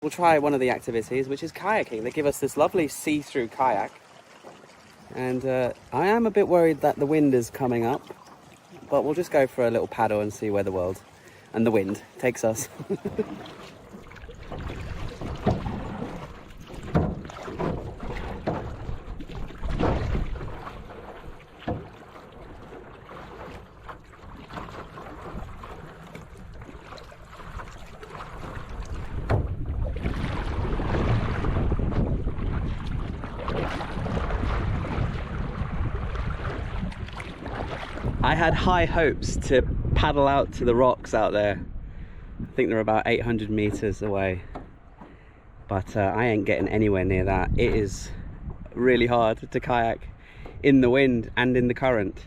We'll try one of the activities, which is kayaking. They give us this lovely see-through kayak. And I am a bit worried that the wind is coming up, but we'll just go for a little paddle and see where the world and the wind takes us. I had high hopes to paddle out to the rocks out there. I think they're about 800 meters away, but I ain't getting anywhere near that. It is really hard to kayak in the wind and in the current.